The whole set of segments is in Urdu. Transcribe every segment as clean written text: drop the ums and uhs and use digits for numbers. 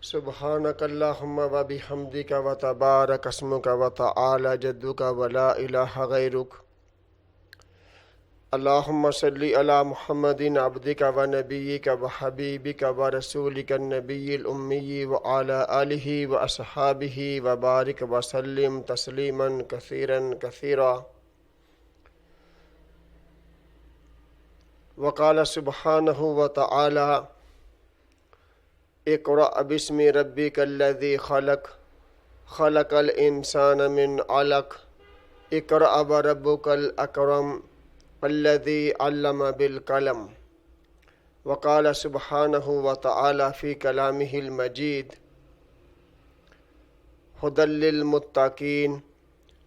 سبحانک اللہم و بحمدک و تبارک اسمک و تعالی جدک و لا الہ غیرک۔ اللہم صلی علی محمد عبدک و نبیک و حبیبک و رسولک النبی الامی و علی آلہ و اصحابہ و بارک وسلم تسلیما کثیرا کثیرا۔ وقال سبحانہ و تعالی اقرأ باسم ربک الذی خلق خلق الانسان من علق اقرأ وربک الاکرم الذی علم بالقلم۔ وقال سبحانہ و تعالی فی کلامہ المجید ھدی للمتقین۔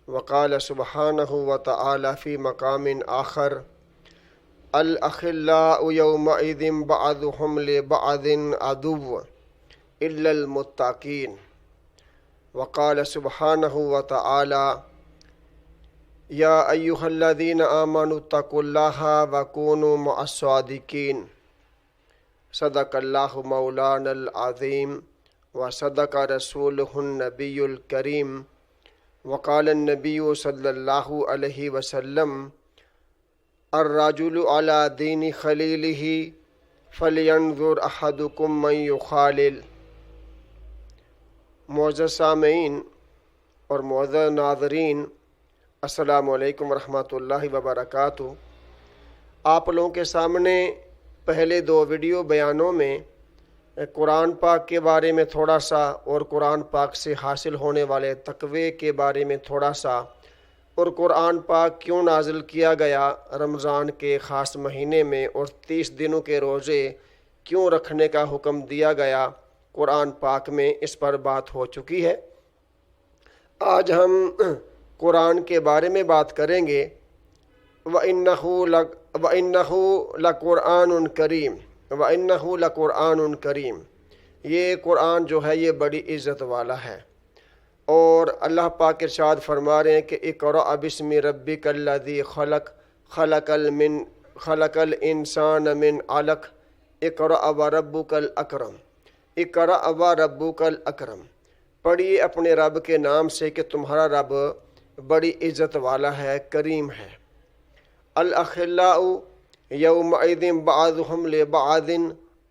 وقال سبحانہ و تعالی فی مقام آخر الاخلاء یومئذ بعضهم لبعض عدو الا المتقین۔ وقال سبحانہ و تعالی یا ایہا الذین آمنوا اتقوا اللہ وکونوا مع الصادقین۔ صدق اللہ مولانا العظیم وصدق رسولہ النبی الکریم۔ وقال النبی صلی اللہ علیہ وسلم الرجل علی دین خلیلہ فلینظر احدکم من یخالل۔ معزز سامعین اور معزز ناظرین، السلام علیکم ورحمۃ اللہ وبرکاتہ۔ آپ لوگوں کے سامنے پہلے دو ویڈیو بیانوں میں قرآن پاک کے بارے میں تھوڑا سا اور قرآن پاک سے حاصل ہونے والے تقوی کے بارے میں تھوڑا سا، اور قرآن پاک کیوں نازل کیا گیا رمضان کے خاص مہینے میں، اور 30 دنوں کے روزے کیوں رکھنے کا حکم دیا گیا قرآن پاک میں، اس پر بات ہو چکی ہے۔ آج ہم قرآن کے بارے میں بات کریں گے۔ وَإِنَّهُ لَقُرْآنٌ کریم، وَإِنَّهُ لَقُرْآنٌ کریم، یہ قرآن جو ہے یہ بڑی عزت والا ہے۔ اور اللہ پاک ارشاد فرما رہے ہیں کہ اقرأ باسم ربک الذی خلق خلق الانسان من علق اقرأ وربک الاکرم اقرأ وربک الاکرم۔ پڑھیے اپنے رب کے نام سے کہ تمہارا رب بڑی عزت والا ہے، کریم ہے۔ الاخلاء یومئذ بعضهم لبعض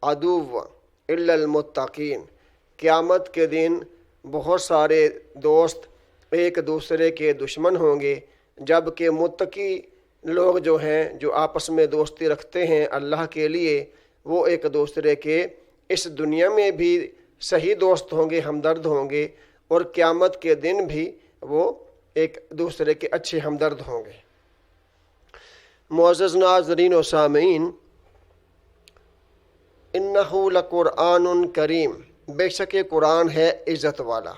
عدو الا المتقین۔ قیامت کے دن بہت سارے دوست ایک دوسرے کے دشمن ہوں گے، جبکہ متقی لوگ جو ہیں، جو آپس میں دوستی رکھتے ہیں اللہ کے لیے، وہ ایک دوسرے کے اس دنیا میں بھی صحیح دوست ہوں گے، ہمدرد ہوں گے، اور قیامت کے دن بھی وہ ایک دوسرے کے اچھے ہمدرد ہوں گے۔ معزز ناظرین و سامعین، انہ لقرآن کریم، بے شک یہ قرآن ہے عزت والا۔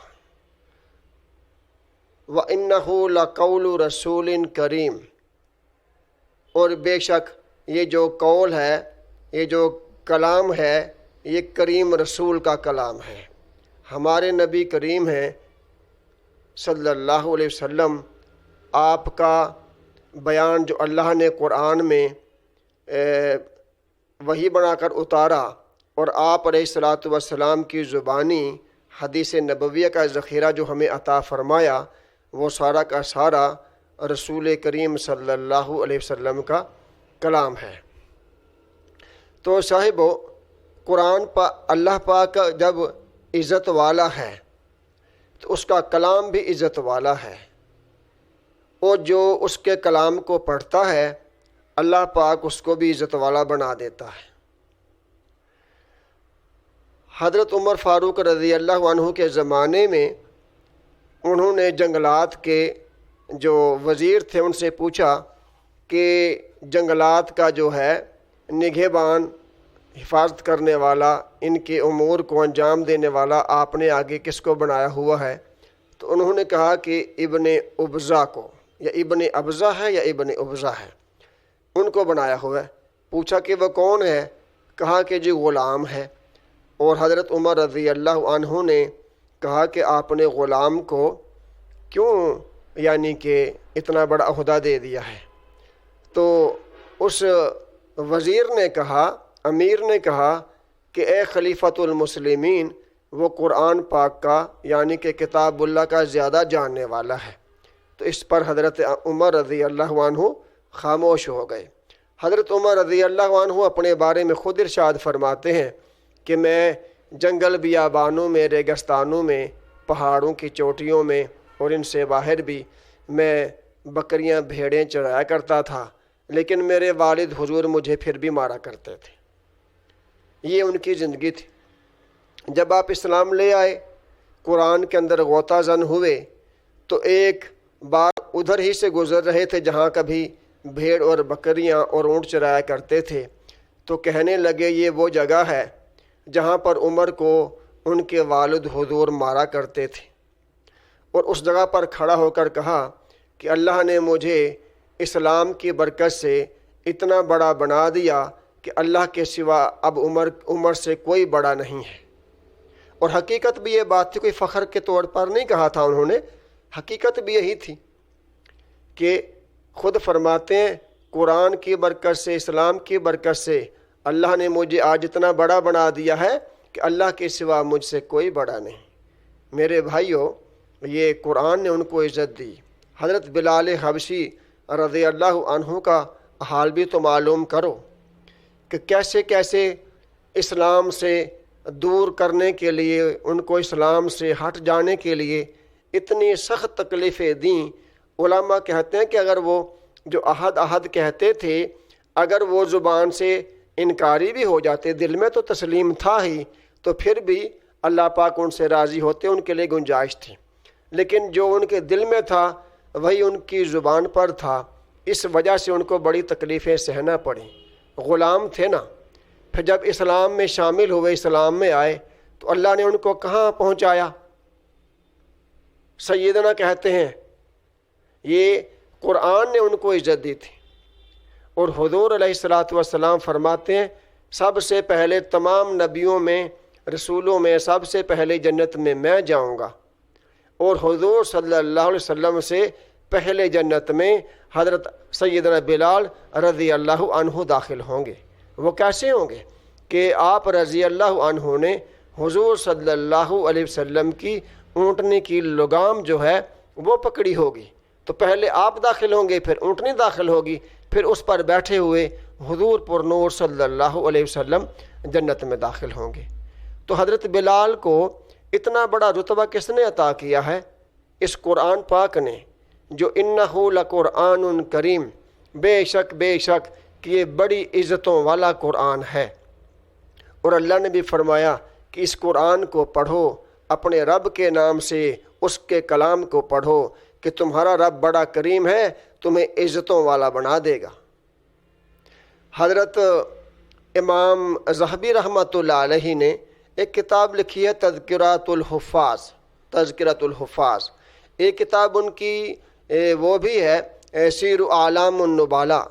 وَإِنَّهُ لَقَوْلُ رَسُولٍ کریم، اور بے شک یہ جو قول ہے، یہ جو کلام ہے، یہ کریم رسول کا کلام ہے۔ ہمارے نبی کریم ہیں صلی اللہ علیہ وسلم، آپ کا بیان جو اللہ نے قرآن میں وحی بنا کر اتارا، اور آپ علیہ الصلاۃ والسلام کی زبانی حدیث نبویہ کا ذخیرہ جو ہمیں عطا فرمایا، وہ سارا کا سارا رسول کریم صلی اللہ علیہ وسلم کا کلام ہے۔ تو صاحبو، قرآن اللہ پاک جب عزت والا ہے تو اس کا کلام بھی عزت والا ہے، اور جو اس کے کلام کو پڑھتا ہے اللہ پاک اس کو بھی عزت والا بنا دیتا ہے۔ حضرت عمر فاروق رضی اللہ عنہ کے زمانے میں انہوں نے جنگلات کے جو وزیر تھے ان سے پوچھا کہ جنگلات کا جو ہے نگہبان، حفاظت کرنے والا، ان کے امور کو انجام دینے والا آپ نے آگے کس کو بنایا ہوا ہے؟ تو انہوں نے کہا کہ ابن ابزہ کو، یا ابن ابزہ ہے یا ابن ابزہ ہے، ان کو بنایا ہوا ہے۔ پوچھا کہ وہ کون ہے؟ کہا کہ جی غلام ہے۔ اور حضرت عمر رضی اللہ عنہ نے کہا کہ آپ نے غلام کو کیوں یعنی کہ اتنا بڑا عہدہ دے دیا ہے؟ تو اس وزیر نے کہا، امیر نے کہا کہ اے خلیفۃ المسلمین، وہ قرآن پاک کا یعنی کہ کتاب اللہ کا زیادہ جاننے والا ہے۔ تو اس پر حضرت عمر رضی اللہ عنہ خاموش ہو گئے۔ حضرت عمر رضی اللہ عنہ اپنے بارے میں خود ارشاد فرماتے ہیں کہ میں جنگل بیابانوں میں، ریگستانوں میں، پہاڑوں کی چوٹیوں میں اور ان سے باہر بھی میں بکریاں بھیڑیں چرایا کرتا تھا، لیکن میرے والد حضور مجھے پھر بھی مارا کرتے تھے۔ یہ ان کی زندگی تھی۔ جب آپ اسلام لے آئے، قرآن کے اندر غوطہ زن ہوئے، تو ایک بار ادھر ہی سے گزر رہے تھے جہاں کبھی بھیڑ اور بکریاں اور اونٹ چرایا کرتے تھے، تو کہنے لگے یہ وہ جگہ ہے جہاں پر عمر کو ان کے والد حضور مارا کرتے تھے، اور اس جگہ پر کھڑا ہو کر کہا کہ اللہ نے مجھے اسلام کی برکت سے اتنا بڑا بنا دیا کہ اللہ کے سوا اب عمر سے کوئی بڑا نہیں ہے۔ اور حقیقت بھی یہ بات تھی، کوئی فخر کے طور پر نہیں کہا تھا انہوں نے، حقیقت بھی یہی تھی کہ خود فرماتے ہیں قرآن کی برکت سے، اسلام کی برکت سے اللہ نے مجھے آج اتنا بڑا بنا دیا ہے کہ اللہ کے سوا مجھ سے کوئی بڑا نہیں۔ میرے بھائیوں، یہ قرآن نے ان کو عزت دی۔ حضرت بلال حبشی رضی اللہ عنہ کا حال بھی تو معلوم کرو کہ کیسے کیسے اسلام سے دور کرنے کے لیے، ان کو اسلام سے ہٹ جانے کے لیے اتنی سخت تکلیفیں دیں۔ علماء کہتے ہیں کہ اگر وہ جو عہد کہتے تھے، اگر وہ زبان سے انکاری بھی ہو جاتے، دل میں تو تسلیم تھا ہی، تو پھر بھی اللہ پاک ان سے راضی ہوتے، ان کے لیے گنجائش تھی۔ لیکن جو ان کے دل میں تھا وہی ان کی زبان پر تھا، اس وجہ سے ان کو بڑی تکلیفیں سہنا پڑیں۔ غلام تھے نا، پھر جب اسلام میں شامل ہوئے، اسلام میں آئے، تو اللہ نے ان کو کہاں پہنچایا؟ سیدنا کہتے ہیں یہ قرآن نے ان کو عزت دی تھی، اور حضور علیہ الصلاۃ والسلام فرماتے ہیں سب سے پہلے تمام نبیوں میں، رسولوں میں سب سے پہلے جنت میں جاؤں گا، اور حضور صلی اللہ علیہ وسلم سے پہلے جنت میں حضرت سیدنا بلال رضی اللہ عنہ داخل ہوں گے۔ وہ کیسے ہوں گے کہ آپ رضی اللہ عنہ نے حضور صلی اللہ علیہ وسلم کی اونٹنی کی لگام جو ہے وہ پکڑی ہوگی، تو پہلے آپ داخل ہوں گے، پھر اونٹنی داخل ہوگی، پھر اس پر بیٹھے ہوئے حضور پر نور صلی اللہ علیہ وسلم جنت میں داخل ہوں گے۔ تو حضرت بلال کو اتنا بڑا رتبہ کس نے عطا کیا ہے؟ اس قرآن پاک نے، جو انہ لقرآن کریم، بے شک کہ یہ بڑی عزتوں والا قرآن ہے۔ اور اللہ نے بھی فرمایا کہ اس قرآن کو پڑھو اپنے رب کے نام سے، اس کے کلام کو پڑھو کہ تمہارا رب بڑا کریم ہے، تمہیں عزتوں والا بنا دے گا۔ حضرت امام ذہبی رحمۃ اللہ علیہ نے ایک کتاب لکھی ہے تذکرۃ الحفاظ۔ ایک کتاب ان کی وہ بھی ہے سیر اعلام النبلاء،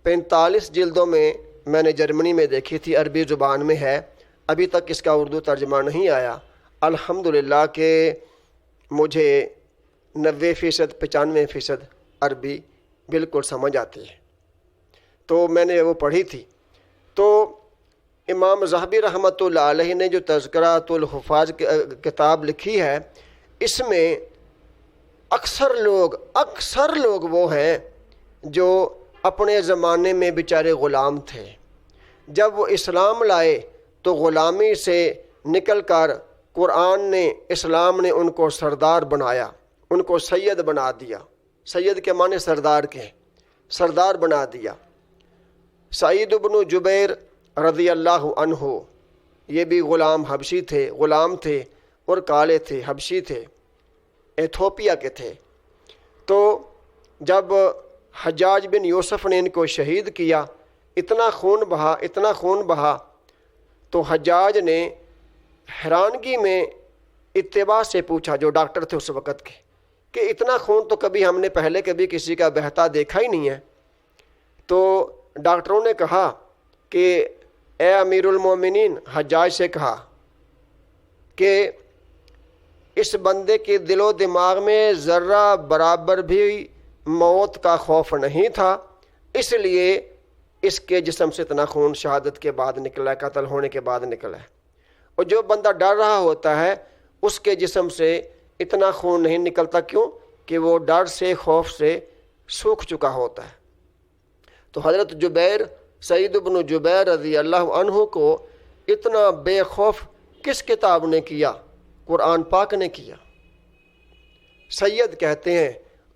45 جلدوں میں نے جرمنی میں دیکھی تھی، عربی زبان میں ہے، ابھی تک اس کا اردو ترجمہ نہیں آیا۔ الحمدللہ کہ مجھے 90% 95% عربی بالکل سمجھ آتی ہے، تو میں نے وہ پڑھی تھی۔ تو امام ذہبی رحمۃ اللہ علیہ نے جو تذکرۃ الحفاظ کتاب لکھی ہے، اس میں اکثر لوگ وہ ہیں جو اپنے زمانے میں بیچارے غلام تھے، جب وہ اسلام لائے تو غلامی سے نکل کر قرآن نے، اسلام نے ان کو سردار بنایا، ان کو سید بنا دیا۔ سید کے معنی سردار کے ہیں، سردار بنا دیا۔ سعید بن جبیر رضی اللہ عنہ، یہ بھی غلام تھے اور کالے تھے، حبشی تھے، ایتھوپیا کے تھے۔ تو جب حجاج بن یوسف نے ان کو شہید کیا، اتنا خون بہا تو حجاج نے حیرانگی میں اتباع سے پوچھا، جو ڈاکٹر تھے اس وقت کے، کہ اتنا خون تو کبھی ہم نے پہلے کبھی کسی کا بہتا دیکھا ہی نہیں ہے۔ تو ڈاکٹروں نے کہا کہ اے امیر المومنین، حجاج سے کہا کہ اس بندے کے دل و دماغ میں ذرہ برابر بھی موت کا خوف نہیں تھا، اس لیے اس کے جسم سے اتنا خون شہادت کے بعد نکلا ہے، قتل ہونے کے بعد نکلا ہے۔ اور جو بندہ ڈر رہا ہوتا ہے اس کے جسم سے اتنا خون نہیں نکلتا، کیوں کہ وہ ڈر سے، خوف سے سوکھ چکا ہوتا ہے۔ تو حضرت جبیر، سعید بن جبیر رضی اللہ عنہ کو اتنا بے خوف کس کتاب نے کیا؟ قرآن پاک نے کیا۔ سید کہتے ہیں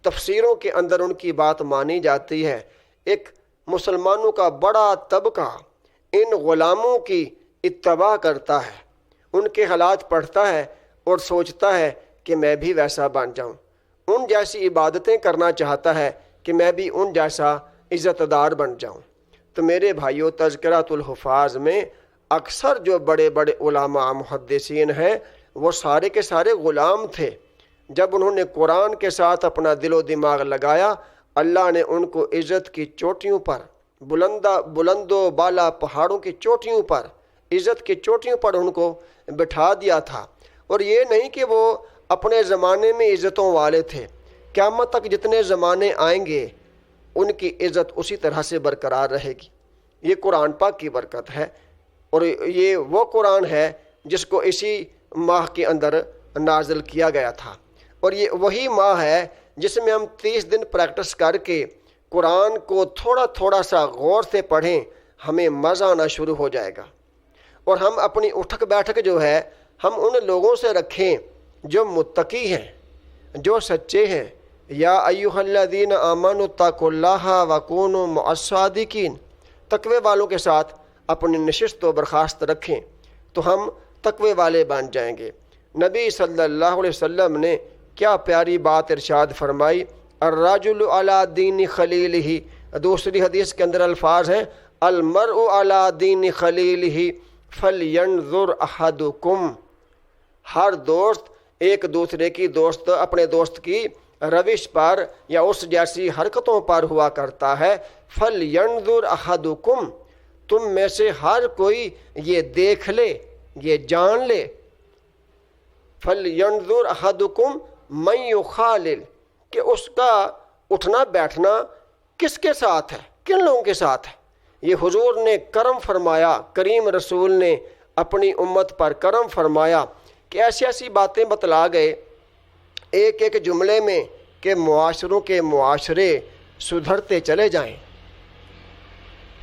تفسیروں کے اندر ان کی بات مانی جاتی ہے، ایک مسلمانوں کا بڑا طبقہ ان غلاموں کی اتباع کرتا ہے، ان کے حالات پڑھتا ہے اور سوچتا ہے کہ میں بھی ویسا بن جاؤں، ان جیسی عبادتیں کرنا چاہتا ہے کہ میں بھی ان جیسا عزت دار بن جاؤں۔ تو میرے بھائیو، تذکرۃ الحفاظ میں اکثر جو بڑے بڑے علماء محدثین ہیں وہ سارے کے سارے غلام تھے۔ جب انہوں نے قرآن کے ساتھ اپنا دل و دماغ لگایا، اللہ نے ان کو عزت کی چوٹیوں پر، بلند و بالا پہاڑوں کی چوٹیوں پر، عزت کی چوٹیوں پر ان کو بٹھا دیا تھا۔ اور یہ نہیں کہ وہ اپنے زمانے میں عزتوں والے تھے، قیامت تک جتنے زمانے آئیں گے ان کی عزت اسی طرح سے برقرار رہے گی۔ یہ قرآن پاک کی برکت ہے، اور یہ وہ قرآن ہے جس کو اسی ماہ کے اندر نازل کیا گیا تھا، اور یہ وہی ماہ ہے جس میں ہم 30 دن پریکٹس کر کے قرآن کو تھوڑا تھوڑا سا غور سے پڑھیں، ہمیں مزہ آنا شروع ہو جائے گا، اور ہم اپنی اٹھک بیٹھک جو ہے ہم ان لوگوں سے رکھیں جو متقی ہیں، جو سچے ہیں۔ یا ایھا الذین آمنوا اتقوا اللہ وکونوا مع الصادقین، تقوی والوں کے ساتھ اپنی نشست و برخاست رکھیں تو ہم تقوی والے بن جائیں گے۔ نبی صلی اللہ علیہ وسلم نے کیا پیاری بات ارشاد فرمائی، الرجل علی دین خلیلہ، دوسری حدیث کے اندر الفاظ ہیں المرء علی دین خلیلہ فلینظر احدکم، ہر دوست ایک دوسرے کی اپنے دوست کی روش پر یا اس جیسی حرکتوں پر ہوا کرتا ہے۔ فلینظر احدکم، تم میں سے ہر کوئی یہ دیکھ لے، یہ جان لے۔ فلینظر احدکم من یخالل، کہ اس کا اٹھنا بیٹھنا کس کے ساتھ ہے، کن لوگوں کے ساتھ ہے۔ یہ حضور نے کرم فرمایا، کریم رسول نے اپنی امت پر کرم فرمایا کہ ایسی ایسی باتیں بتلا گئے ایک ایک جملے میں کہ معاشروں کے معاشرے سدھرتے چلے جائیں۔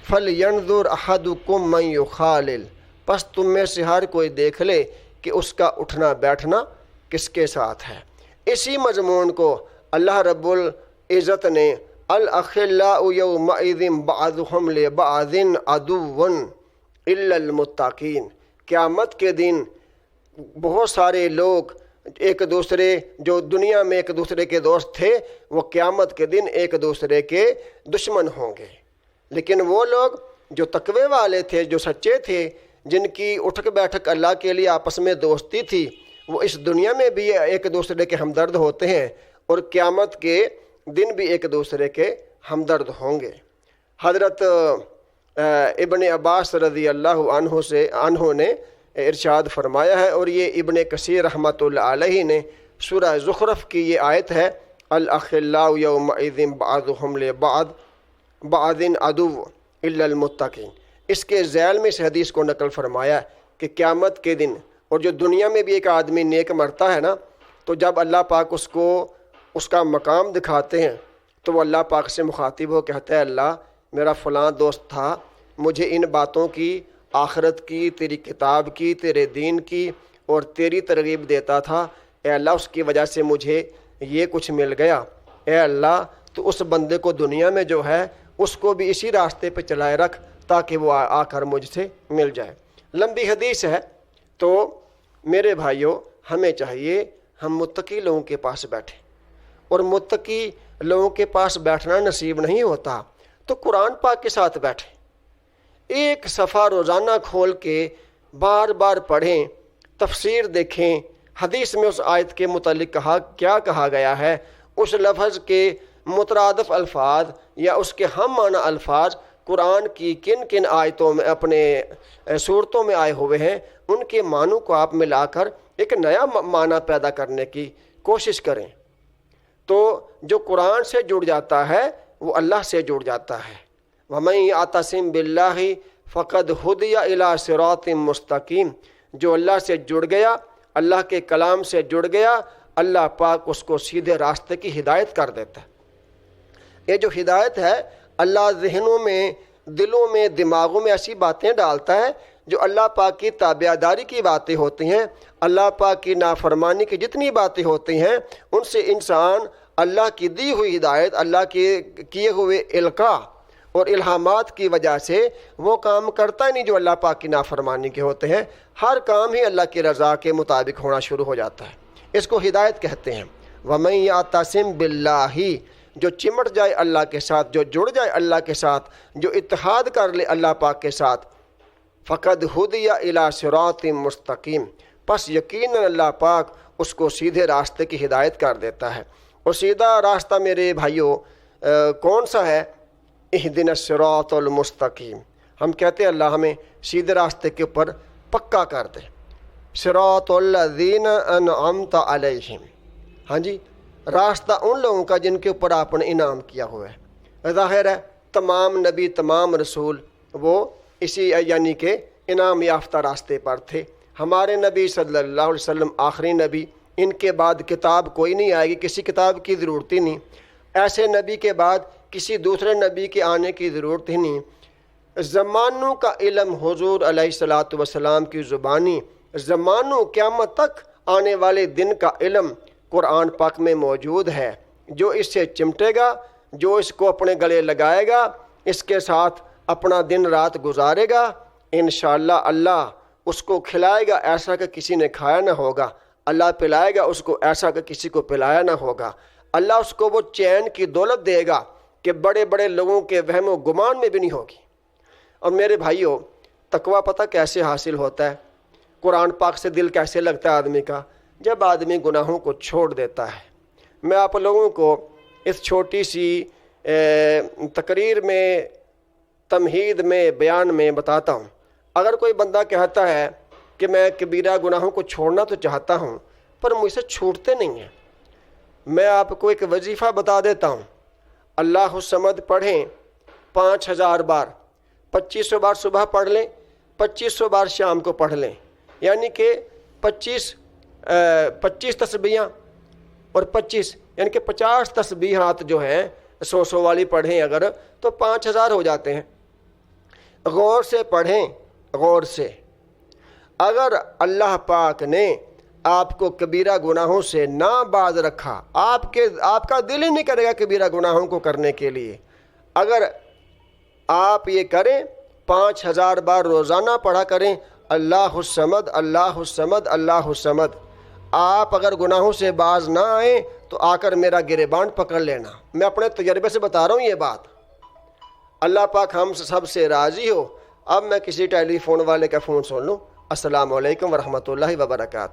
فَلْيَنْظُرْ أَحَدُكُمْ مَنْ يُخَالِلْ، پس تم میں سے ہر کوئی دیکھ لے کہ اس کا اٹھنا بیٹھنا کس کے ساتھ ہے۔ اسی مضمون کو اللہ رب العزت نے الْأَخِلَّاءُ يَوْمَئِذٍ بَعْضُهُمْ لِبَعْضٍ عَدُوٌّ إِلَّا الْمُتَّقِينَ، قیامت کے دن بہت سارے لوگ ایک دوسرے، جو دنیا میں ایک دوسرے کے دوست تھے، وہ قیامت کے دن ایک دوسرے کے دشمن ہوں گے۔ لیکن وہ لوگ جو تقوی والے تھے، جو سچے تھے، جن کی اٹھک بیٹھک اللہ کے لیے آپس میں دوستی تھی، وہ اس دنیا میں بھی ایک دوسرے کے ہمدرد ہوتے ہیں اور قیامت کے دن بھی ایک دوسرے کے ہمدرد ہوں گے۔ حضرت ابن عباس رضی اللہ عنہ نے ارشاد فرمایا ہے، اور یہ ابن کثیر رحمۃ اللہ علیہ نے سورہ زخرف کی یہ آیت ہے الاخلاء یومئذ بعضهم لبعض عدو الا المتقین، اس کے ذیل میں اس حدیث کو نقل فرمایا کہ قیامت کے دن، اور جو دنیا میں بھی ایک آدمی نیک مرتا ہے نا، تو جب اللہ پاک اس کو اس کا مقام دکھاتے ہیں تو وہ اللہ پاک سے مخاطب ہو کہتا ہے اللہ میرا فلاں دوست تھا، مجھے ان باتوں کی، آخرت کی، تیری کتاب کی، تیرے دین کی اور تیری ترغیب دیتا تھا، اے اللہ اس کی وجہ سے مجھے یہ کچھ مل گیا، اے اللہ تو اس بندے کو دنیا میں جو ہے اس کو بھی اسی راستے پہ چلائے رکھ تاکہ وہ آ کر مجھ سے مل جائے۔ لمبی حدیث ہے، تو میرے بھائیوں ہمیں چاہیے ہم متقی لوگوں کے پاس بیٹھیں، اور متقی لوگوں کے پاس بیٹھنا نصیب نہیں ہوتا تو قرآن پاک کے ساتھ بیٹھیں، ایک صفحہ روزانہ کھول کے بار بار پڑھیں، تفسیر دیکھیں، حدیث میں اس آیت کے متعلق کیا کہا گیا ہے، اس لفظ کے مترادف الفاظ یا اس کے ہم معنی الفاظ قرآن کی کن کن آیتوں میں، اپنے صورتوں میں آئے ہوئے ہیں، ان کے معنوں کو آپ ملا کر ایک نیا معنی پیدا کرنے کی کوشش کریں، تو جو قرآن سے جڑ جاتا ہے وہ اللہ سے جڑ جاتا ہے۔ وَمَن يَعْتَصِم بِاللَّهِ فَقَدْ هُدِيَ إِلَىٰ صِرَاطٍ مُسْتَقِيمٍ، جو اللہ سے جڑ گیا، اللہ کے کلام سے جڑ گیا، اللہ پاک اس کو سیدھے راستے کی ہدایت کر دیتا ہے۔ یہ جو ہدایت ہے، اللہ ذہنوں میں، دلوں میں، دماغوں میں ایسی باتیں ڈالتا ہے جو اللہ پاک کی تابعداری کی باتیں ہوتی ہیں، اللہ پاک کی نافرمانی کی جتنی باتیں ہوتی ہیں، ان سے انسان اللہ کی دی ہوئی ہدایت، اللہ کے کیے ہوئے القاء اور الہامات کی وجہ سے وہ کام کرتا ہی نہیں جو اللہ پاک کی نافرمانی کے ہوتے ہیں۔ ہر کام ہی اللہ کی رضا کے مطابق ہونا شروع ہو جاتا ہے۔ اس کو ہدایت کہتے ہیں۔ وَمَن يَعْتَصِم بِاللَّهِ، جو چمٹ جائے اللہ کے ساتھ، جو جڑ جائے اللہ کے ساتھ، جو اتحاد کر لے اللہ پاک کے ساتھ، فَقَدْ هُدِيَ إِلَىٰ صِرَاطٍ مُسْتَقِيم، پس یقیناً اللہ پاک اس کو سیدھے راستے کی ہدایت کر دیتا ہے۔ اور سیدھا راستہ میرے بھائیوں کون سا ہے؟ اهدنا الصراط المستقیم۔ ہم کہتے ہیں اللہ ہمیں سیدھے راستے کے اوپر پکا کر دے۔ صراط الذین انعمت علیہم، ہاں جی، راستہ ان لوگوں کا جن کے اوپر آپ نے انعام کیا ہوا ہے۔ ظاہر ہے تمام نبی، تمام رسول وہ اسی یعنی کہ انعام یافتہ راستے پر تھے۔ ہمارے نبی صلی اللہ علیہ وسلم آخری نبی، ان کے بعد کتاب کوئی نہیں آئے گی، کسی کتاب کی ضرورت ہی نہیں۔ ایسے نبی کے بعد کسی دوسرے نبی کے آنے کی ضرورت ہی نہیں۔ زمانوں کا علم حضور علیہ الصلاۃ والسلام کی زبانی، زمانوں قیامت تک آنے والے دن کا علم قرآن پاک میں موجود ہے۔ جو اس سے چمٹے گا، جو اس کو اپنے گلے لگائے گا، اس کے ساتھ اپنا دن رات گزارے گا، انشاءاللہ اللہ اس کو کھلائے گا ایسا کہ کسی نے کھایا نہ ہوگا، اللہ پلائے گا اس کو ایسا کہ کسی کو پلایا نہ ہوگا، اللہ اس کو وہ چین کی دولت دے گا کہ بڑے بڑے لوگوں کے وہم و گمان میں بھی نہیں ہوگی۔ اور میرے بھائیوں، تقویٰ پتہ کیسے حاصل ہوتا ہے؟ قرآن پاک سے دل کیسے لگتا ہے آدمی کا؟ جب آدمی گناہوں کو چھوڑ دیتا ہے۔ میں آپ لوگوں کو اس چھوٹی سی تقریر میں، تمہید میں، بیان میں بتاتا ہوں۔ اگر کوئی بندہ کہتا ہے کہ میں کبیرہ گناہوں کو چھوڑنا تو چاہتا ہوں پر مجھ سے چھوٹتے نہیں ہیں، میں آپ کو ایک وظیفہ بتا دیتا ہوں۔ اللہ الصمد پڑھیں 5000 بار، 2500 بار صبح پڑھ لیں، 2500 بار شام کو پڑھ لیں، یعنی کہ 25 تسبیحاں اور 25 یعنی کہ 50 تسبیحات جو ہیں 100 والی پڑھیں اگر تو 5000 ہو جاتے ہیں۔ غور سے پڑھیں، غور سے۔ اگر اللہ پاک نے آپ کو کبیرہ گناہوں سے نہ باز رکھا، آپ کا دل ہی نہیں کرے گا کبیرہ گناہوں کو کرنے کے لیے، اگر آپ یہ کریں 5000 بار روزانہ پڑھا کریں اللہ الصمد اللہ الصمد اللہ الصمد، آپ اگر گناہوں سے باز نہ آئیں تو آ کر میرا گریبان پکڑ لینا۔ میں اپنے تجربے سے بتا رہا ہوں یہ بات۔ اللہ پاک ہم سب سے راضی ہو۔ اب میں کسی ٹیلی فون والے کا فون سن لوں۔ السلام علیکم ورحمۃ اللہ وبرکاتہ۔